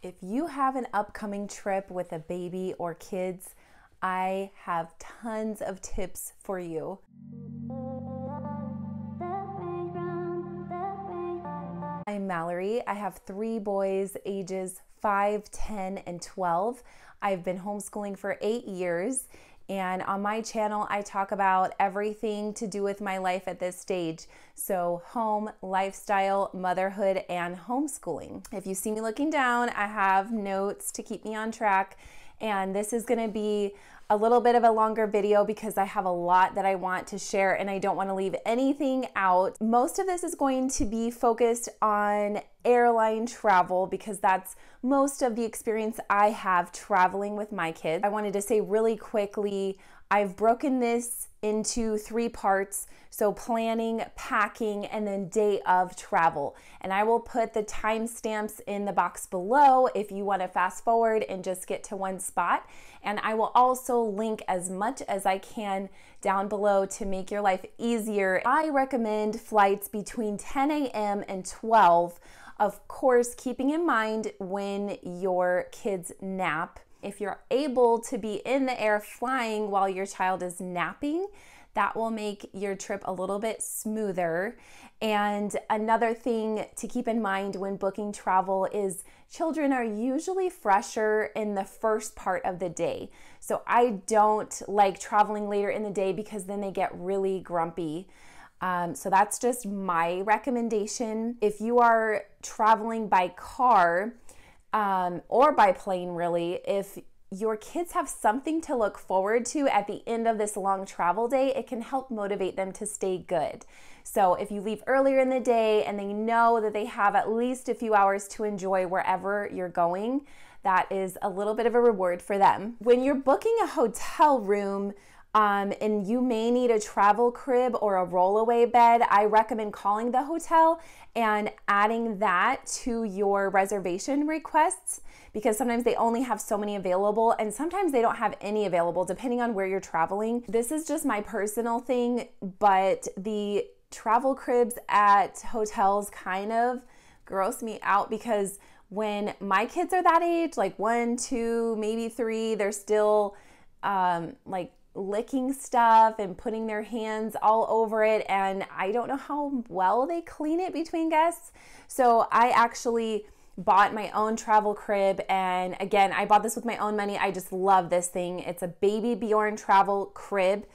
If you have an upcoming trip with a baby or kids, I have tons of tips for you. I'm Mallory. I have 3 boys, ages 5, 10, and 12. I've been homeschooling for 8 years, and on my channel, I talk about everything to do with my life at this stage. So home, lifestyle, motherhood, and homeschooling. If you see me looking down, I have notes to keep me on track. And this is gonna be a little bit of a longer video because I have a lot that I want to share and I don't want to leave anything out. Most of this is going to be focused on airline travel because that's most of the experience I have traveling with my kids. I wanted to say really quickly, I've broken this into 3 parts. So planning, packing, and then day of travel. And I will put the timestamps in the box below if you want to fast forward and just get to one spot. And I will also link as much as I can down below to make your life easier. I recommend flights between 10 a.m. and 12, of course, keeping in mind when your kids nap. If you're able to be in the air flying while your child is napping, that will make your trip a little bit smoother. And another thing to keep in mind when booking travel is children are usually fresher in the first part of the day. So I don't like traveling later in the day because then they get really grumpy. So that's just my recommendation. If you are traveling by car, or by plane really, if your kids have something to look forward to at the end of this long travel day, it can help motivate them to stay good. So if you leave earlier in the day and they know that they have at least a few hours to enjoy wherever you're going, that is a little bit of a reward for them. When you're booking a hotel room, and you may need a travel crib or a rollaway bed, I recommend calling the hotel and adding that to your reservation requests because sometimes they only have so many available and sometimes they don't have any available depending on where you're traveling. This is just my personal thing, but the travel cribs at hotels kind of gross me out because when my kids are that age, like 1, 2, maybe 3, they're still like licking stuff and putting their hands all over it, and I don't know how well they clean it between guests. So I actually bought my own travel crib, and again, I bought this with my own money. I just love this thing. It's a Baby Bjorn travel crib.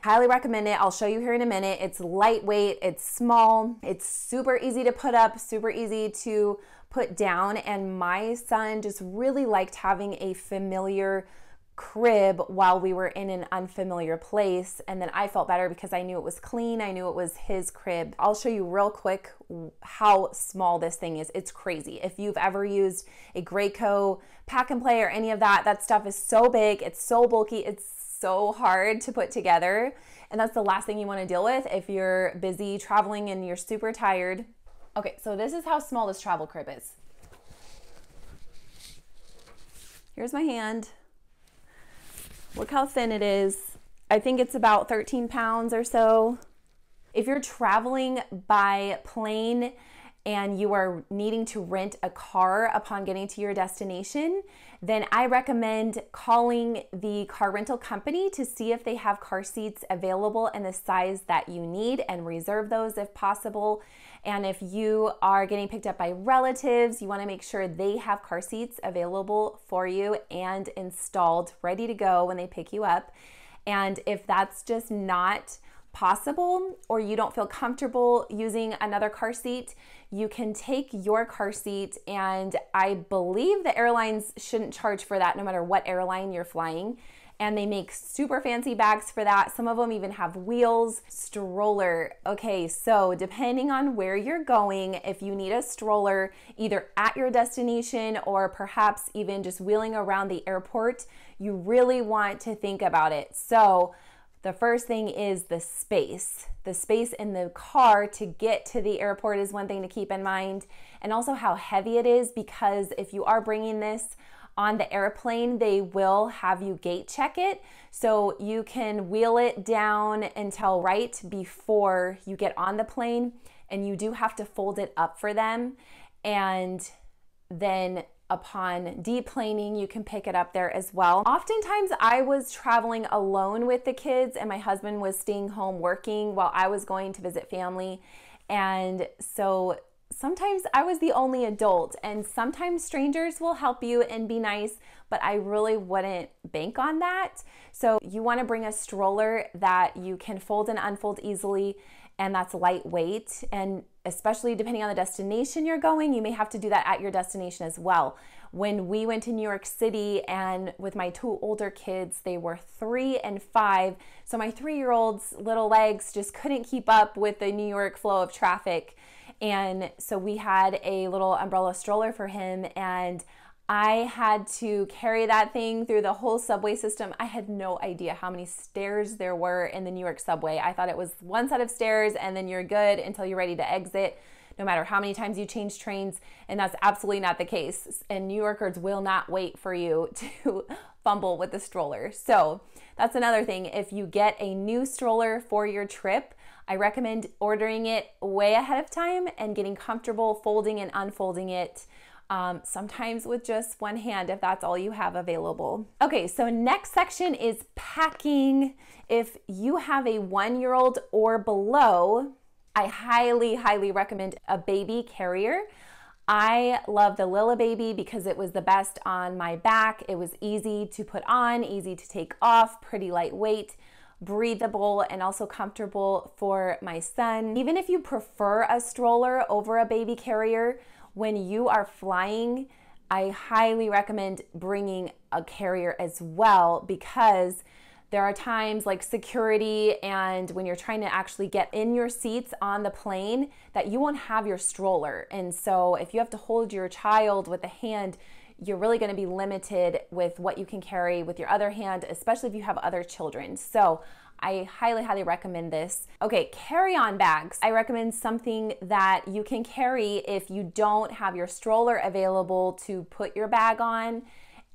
Highly recommend it. I'll show you here in a minute. It's lightweight, it's small, it's super easy to put up, super easy to put down, and my son just really liked having a familiar crib while we were in an unfamiliar place, and then I felt better because I knew it was clean. I knew it was his crib. I'll show you real quick how small this thing is. It's crazy. If you've ever used a Graco pack and play or any of that, that stuff is so big, it's so bulky, it's so hard to put together, and that's the last thing you want to deal with if you're busy traveling and you're super tired. Okay, so this is how small this travel crib is. Here's my hand. Look how thin it is. I think it's about 13 pounds or so. If you're traveling by plane and you are needing to rent a car upon getting to your destination, then I recommend calling the car rental company to see if they have car seats available in the size that you need and reserve those if possible. And if you are getting picked up by relatives, you want to make sure they have car seats available for you and installed, ready to go when they pick you up. And if that's just not possible or you don't feel comfortable using another car seat, you can take your car seat, and I believe the airlines shouldn't charge for that no matter what airline you're flying. And they make super fancy bags for that. Some of them even have wheels. Stroller. Okay, so depending on where you're going, if you need a stroller either at your destination or perhaps even just wheeling around the airport, you really want to think about it. So the first thing is the space. The space in the car to get to the airport is one thing to keep in mind, and also how heavy it is, because if you are bringing this on the airplane, they will have you gate check it. So you can wheel it down until right before you get on the plane, and you do have to fold it up for them. And then upon deplaning, you can pick it up there as well. Oftentimes I was traveling alone with the kids and my husband was staying home working while I was going to visit family. And so sometimes I was the only adult, and sometimes strangers will help you and be nice, but I really wouldn't bank on that. So you want to bring a stroller that you can fold and unfold easily, and that's lightweight. And especially depending on the destination you're going, you may have to do that at your destination as well. When we went to New York City and with my two older kids, they were 3 and 5. So my 3-year-old's little legs just couldn't keep up with the New York flow of traffic. And so we had a little umbrella stroller for him, and I had to carry that thing through the whole subway system. I had no idea how many stairs there were in the New York subway. I thought it was one set of stairs and then you're good until you're ready to exit, no matter how many times you change trains, and that's absolutely not the case. And New Yorkers will not wait for you to fumble with the stroller. So that's another thing. If you get a new stroller for your trip, I recommend ordering it way ahead of time and getting comfortable folding and unfolding it, sometimes with just one hand if that's all you have available. Okay, so next section is packing. If you have a 1-year-old or below, I highly recommend a baby carrier. I love the Lila Baby because it was the best on my back. It was easy to put on, easy to take off, pretty lightweight, breathable, and also comfortable for my son. Even if you prefer a stroller over a baby carrier, when you are flying, I highly recommend bringing a carrier as well, because there are times like security and when you're trying to actually get in your seats on the plane that you won't have your stroller. And so if you have to hold your child with a hand, you're really going to be limited with what you can carry with your other hand, especially if you have other children. So I highly recommend this. Okay, carry-on bags. I recommend something that you can carry if you don't have your stroller available to put your bag on.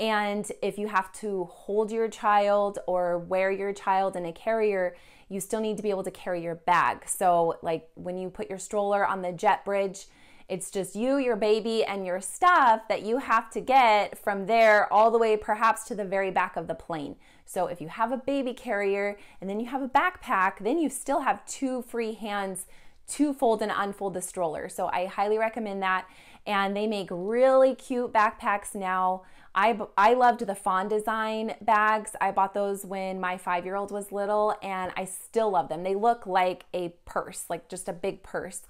And if you have to hold your child or wear your child in a carrier, you still need to be able to carry your bag. So like when you put your stroller on the jet bridge, it's just you, your baby, and your stuff that you have to get from there all the way perhaps to the very back of the plane. So if you have a baby carrier and then you have a backpack, then you still have 2 free hands to fold and unfold the stroller. So I highly recommend that. And they make really cute backpacks now. I loved the Fawn Design bags. I bought those when my 5-year-old was little, and I still love them. They look like a purse, like just a big purse.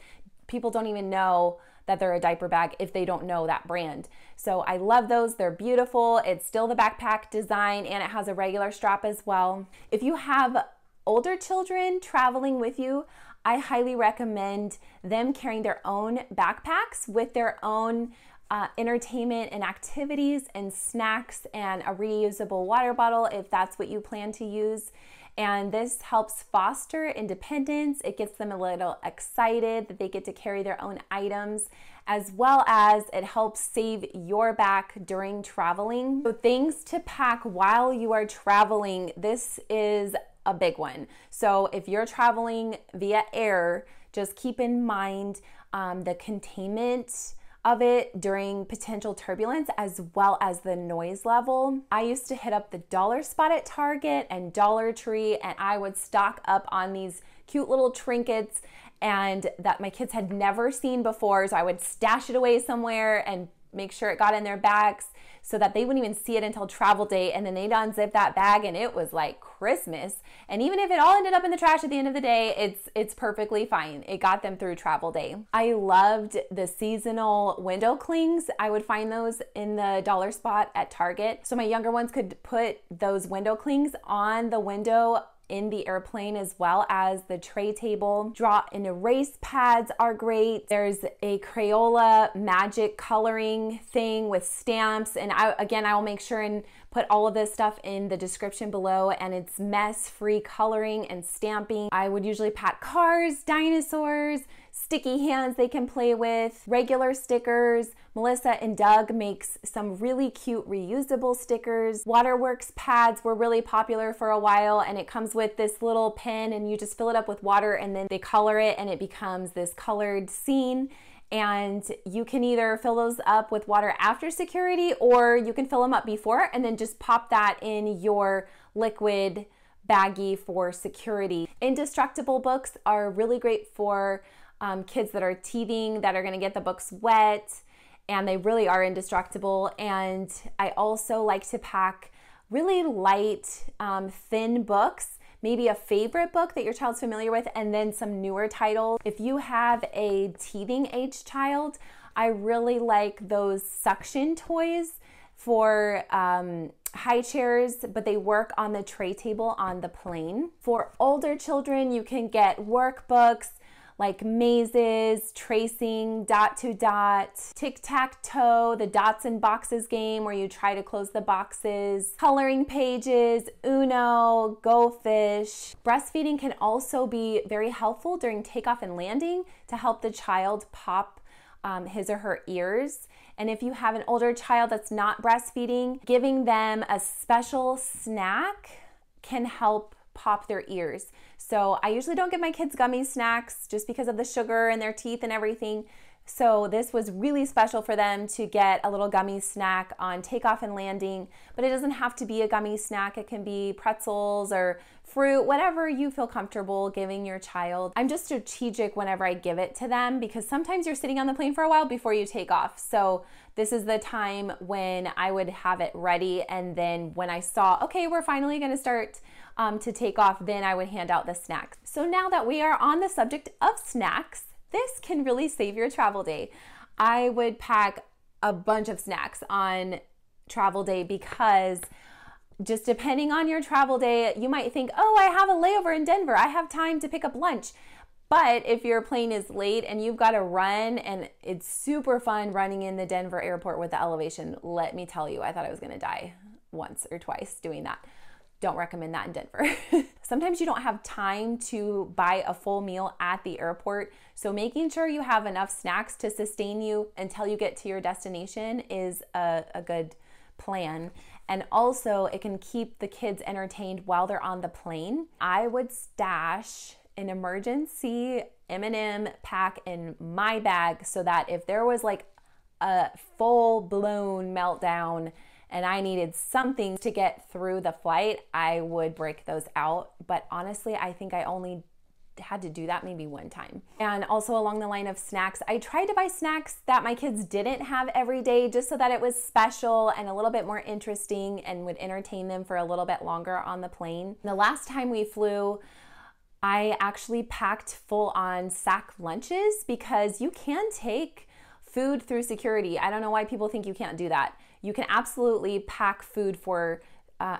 People don't even know that they're a diaper bag if they don't know that brand. So I love those. They're beautiful. It's still the backpack design, and it has a regular strap as well. If you have older children traveling with you, I highly recommend them carrying their own backpacks with their own entertainment and activities and snacks and a reusable water bottle if that's what you plan to use. And this helps foster independence. It gets them a little excited that they get to carry their own items, as well as it helps save your back during traveling. So things to pack while you are traveling, this is a big one. So if you're traveling via air, just keep in mind the containment of it during potential turbulence, as well as the noise level. I used to hit up the dollar spot at Target and Dollar Tree, and I would stock up on these cute little trinkets and that my kids had never seen before. So I would stash it away somewhere and make sure it got in their bags so that they wouldn't even see it until travel day, and then they'd unzip that bag and it was like Christmas. And even if it all ended up in the trash at the end of the day, it's perfectly fine. It got them through travel day. I loved the seasonal window clings. I would find those in the dollar spot at Target. So my younger ones could put those window clings on the window in the airplane, as well as the tray table. Draw and erase pads are great. There's a Crayola magic coloring thing with stamps, and I will make sure and put all of this stuff in the description below, and it's mess-free coloring and stamping. I would usually pack cars, dinosaurs, sticky hands they can play with, regular stickers. Melissa and Doug makes some really cute reusable stickers. Waterworks pads were really popular for a while, and it comes with this little pen and you just fill it up with water and then they color it and it becomes this colored scene. And you can either fill those up with water after security, or you can fill them up before and then just pop that in your liquid baggie for security. Indestructible books are really great for kids that are teething, that are going to get the books wet, and they really are indestructible. And I also like to pack really light, thin books, maybe a favorite book that your child's familiar with, and then some newer titles. If you have a teething age child, I really like those suction toys for high chairs, but they work on the tray table on the plane. For older children, you can get workbooks like mazes, tracing, dot to dot, tic-tac-toe, the dots and boxes game where you try to close the boxes, coloring pages, Uno, Go Fish. Breastfeeding can also be very helpful during takeoff and landing to help the child pop his or her ears. And if you have an older child that's not breastfeeding, giving them a special snack can help pop their ears. So I usually don't give my kids gummy snacks just because of the sugar in their teeth and everything. So this was really special for them to get a little gummy snack on takeoff and landing, but it doesn't have to be a gummy snack. It can be pretzels or fruit, whatever you feel comfortable giving your child. I'm just strategic whenever I give it to them because sometimes you're sitting on the plane for a while before you take off. So this is the time when I would have it ready, and then when I saw, okay, we're finally gonna start to take off, then I would hand out the snacks. So now that we are on the subject of snacks, this can really save your travel day. I would pack a bunch of snacks on travel day because just depending on your travel day, you might think, oh, I have a layover in Denver. I have time to pick up lunch. But if your plane is late and you've got to run, and it's super fun running in the Denver airport with the elevation, let me tell you, I thought I was going to die once or twice doing that. Don't recommend that in Denver. Sometimes you don't have time to buy a full meal at the airport, so making sure you have enough snacks to sustain you until you get to your destination is a good plan. And also, it can keep the kids entertained while they're on the plane. I would stash an emergency M&M pack in my bag so that if there was like a full-blown meltdown and I needed something to get through the flight, I would break those out. But honestly, I think I only had to do that maybe one time. And also along the line of snacks, I tried to buy snacks that my kids didn't have every day just so that it was special and a little bit more interesting and would entertain them for a little bit longer on the plane. The last time we flew, I actually packed full-on sack lunches because you can take food through security. I don't know why people think you can't do that. You can absolutely pack food for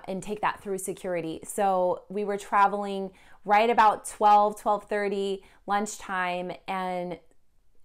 and take that through security. So we were traveling right about 12:30 lunchtime, and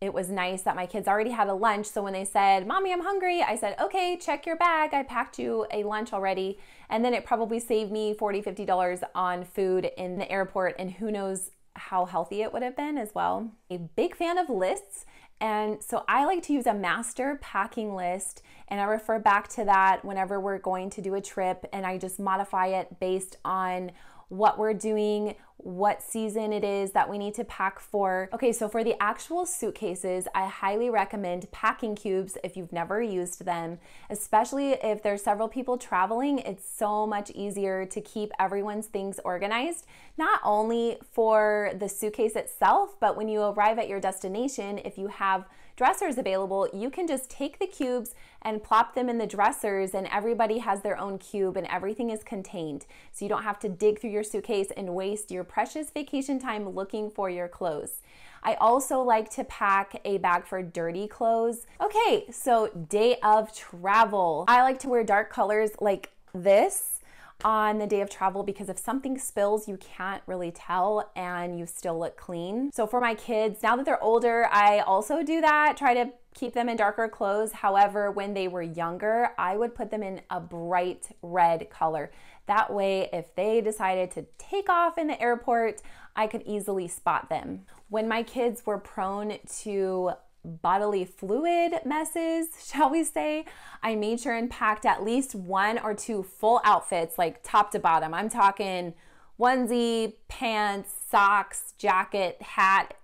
it was nice that my kids already had a lunch. So when they said, "Mommy, I'm hungry," I said, "Okay, check your bag. I packed you a lunch already." And then it probably saved me $40, $50 on food in the airport, and who knows how healthy it would have been as well. A big fan of lists. And so I like to use a master packing list, and I refer back to that whenever we're going to do a trip, and I just modify it based on what we're doing, what season it is that we need to pack for. Okay, so for the actual suitcases, I highly recommend packing cubes if you've never used them, especially if there's several people traveling. It's so much easier to keep everyone's things organized, not only for the suitcase itself, but when you arrive at your destination, if you have dressers available, you can just take the cubes and plop them in the dressers, and everybody has their own cube and everything is contained. So you don't have to dig through your suitcase and waste your precious vacation time looking for your clothes. I also like to pack a bag for dirty clothes. Okay, so day of travel. I like to wear dark colors like this on the day of travel because if something spills, you can't really tell and you still look clean. So for my kids, now that they're older, I also do that, try to keep them in darker clothes. However, when they were younger, I would put them in a bright red color. That way, if they decided to take off in the airport, I could easily spot them. When my kids were prone to bodily fluid messes, shall we say, I made sure and packed at least 1 or 2 full outfits, like top to bottom. I'm talking onesie, pants, socks, jacket, hat,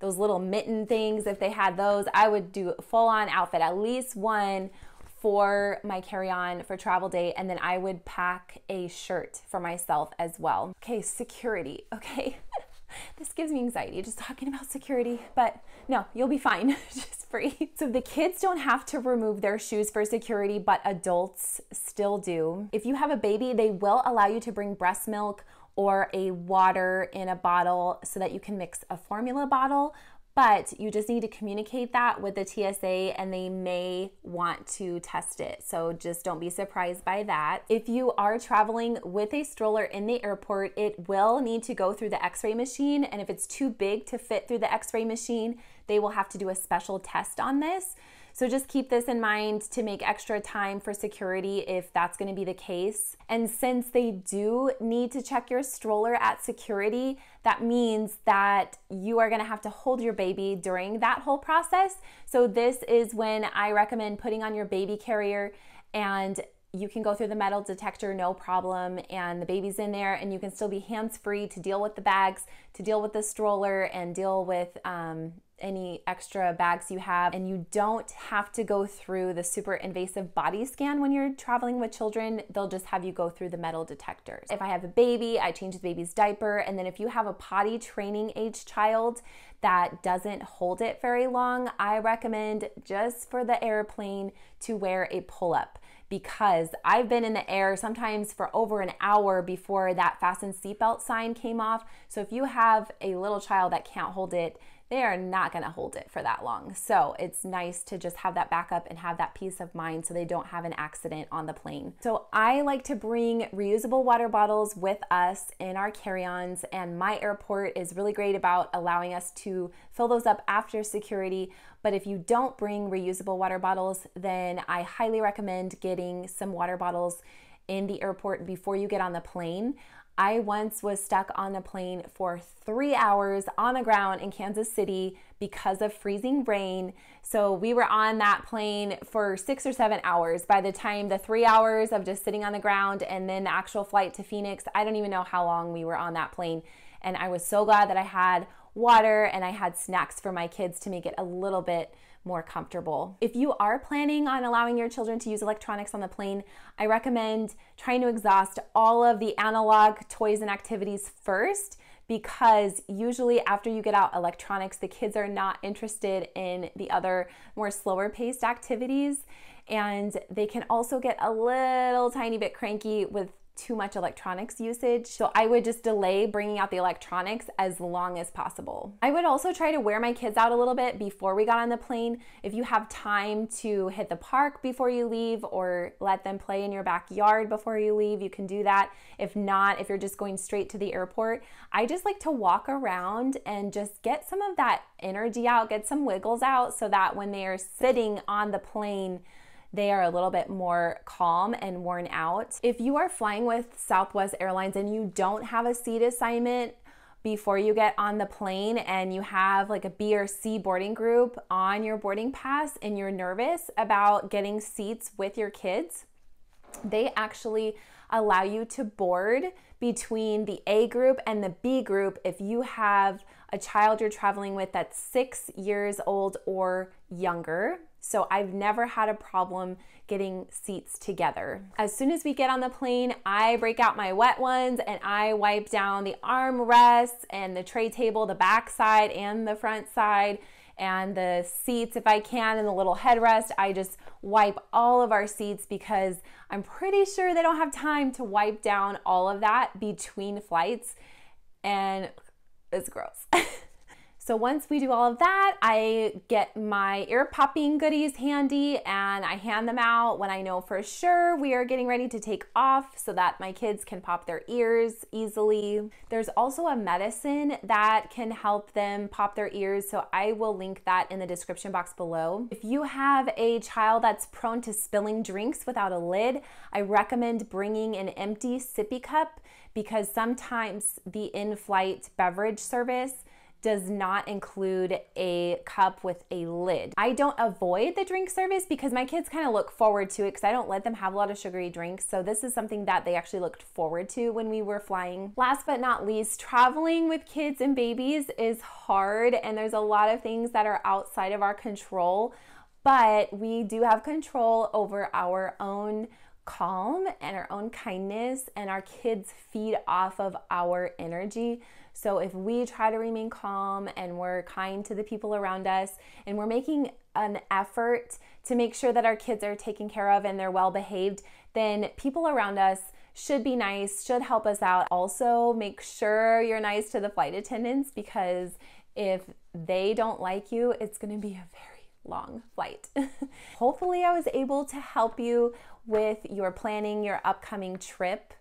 those little mitten things, if they had those, I would do a full-on outfit, at least one for my carry-on for travel day, and then I would pack a shirt for myself as well. Okay, security, okay. This gives me anxiety just talking about security, but no, you'll be fine, just free. So the kids don't have to remove their shoes for security, but adults still do. If you have a baby, they will allow you to bring breast milk or a water in a bottle so that you can mix a formula bottle, but you just need to communicate that with the TSA and they may want to test it. So just don't be surprised by that. If you are traveling with a stroller in the airport, it will need to go through the x-ray machine. And if it's too big to fit through the x-ray machine, they will have to do a special test on this. So just keep this in mind to make extra time for security if that's going to be the case. And since they do need to check your stroller at security, that means that you are going to have to hold your baby during that whole process. So this is when I recommend putting on your baby carrier, and you can go through the metal detector, no problem, and the baby's in there, and you can still be hands-free to deal with the bags, to deal with the stroller, and deal with any extra bags you have. And you don't have to go through the super invasive body scan when you're traveling with children. They'll just have you go through the metal detectors. If I have a baby, I change the baby's diaper, and then if you have a potty training age child that doesn't hold it very long, I recommend just for the airplane to wear a pull-up, because I've been in the air sometimes for over an hour before that fasten seatbelt sign came off. So if you have a little child that can't hold it, they are not going to hold it for that long. So it's nice to just have that backup and have that peace of mind so they don't have an accident on the plane. So I like to bring reusable water bottles with us in our carry-ons, and my airport is really great about allowing us to fill those up after security. But if you don't bring reusable water bottles, then I highly recommend getting some water bottles in the airport before you get on the plane. I once was stuck on a plane for 3 hours on the ground in Kansas City because of freezing rain. So we were on that plane for 6 or 7 hours. By the time the 3 hours of just sitting on the ground and then the actual flight to Phoenix, I don't even know how long we were on that plane. And I was so glad that I had water and I had snacks for my kids to make it a little bit more comfortable. If you are planning on allowing your children to use electronics on the plane, I recommend trying to exhaust all of the analog toys and activities first, because usually after you get out electronics, the kids are not interested in the other more slower paced activities, and they can also get a little tiny bit cranky with too much electronics usage. So I would just delay bringing out the electronics as long as possible. I would also try to wear my kids out a little bit before we got on the plane. If you have time to hit the park before you leave or let them play in your backyard before you leave, you can do that. If not, if you're just going straight to the airport, I just like to walk around and just get some of that energy out, get some wiggles out, so that when they are sitting on the plane, they are a little bit more calm and worn out. If you are flying with Southwest Airlines and you don't have a seat assignment before you get on the plane, and you have like a B or C boarding group on your boarding pass and you're nervous about getting seats with your kids, they actually allow you to board between the A group and the B group if you have a child you're traveling with that's 6 years old or younger. So I've never had a problem getting seats together. As soon as we get on the plane, I break out my wet ones and I wipe down the armrests and the tray table, the back side and the front side, and the seats if I can, and the little headrest. I just wipe all of our seats because I'm pretty sure they don't have time to wipe down all of that between flights, and it's gross. So once we do all of that, I get my ear popping goodies handy and I hand them out when I know for sure we are getting ready to take off so that my kids can pop their ears easily. There's also a medicine that can help them pop their ears, so I will link that in the description box below. If you have a child that's prone to spilling drinks without a lid, I recommend bringing an empty sippy cup, because sometimes the in-flight beverage service does not include a cup with a lid. I don't avoid the drink service because my kids kind of look forward to it because I don't let them have a lot of sugary drinks. So this is something that they actually looked forward to when we were flying. Last but not least, traveling with kids and babies is hard, and there's a lot of things that are outside of our control, but we do have control over our own calm and our own kindness, and our kids feed off of our energy. So if we try to remain calm and we're kind to the people around us, and we're making an effort to make sure that our kids are taken care of and they're well behaved, then people around us should be nice, should help us out. Also, make sure you're nice to the flight attendants, because if they don't like you, it's going to be a very long flight. Hopefully I was able to help you with your planning your upcoming trip,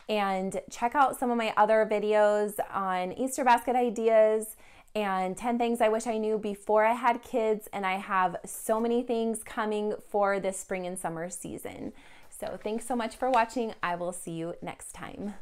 and check out some of my other videos on Easter basket ideas and 10 things I wish I knew before I had kids, and I have so many things coming for this spring and summer season. So thanks so much for watching. I will see you next time.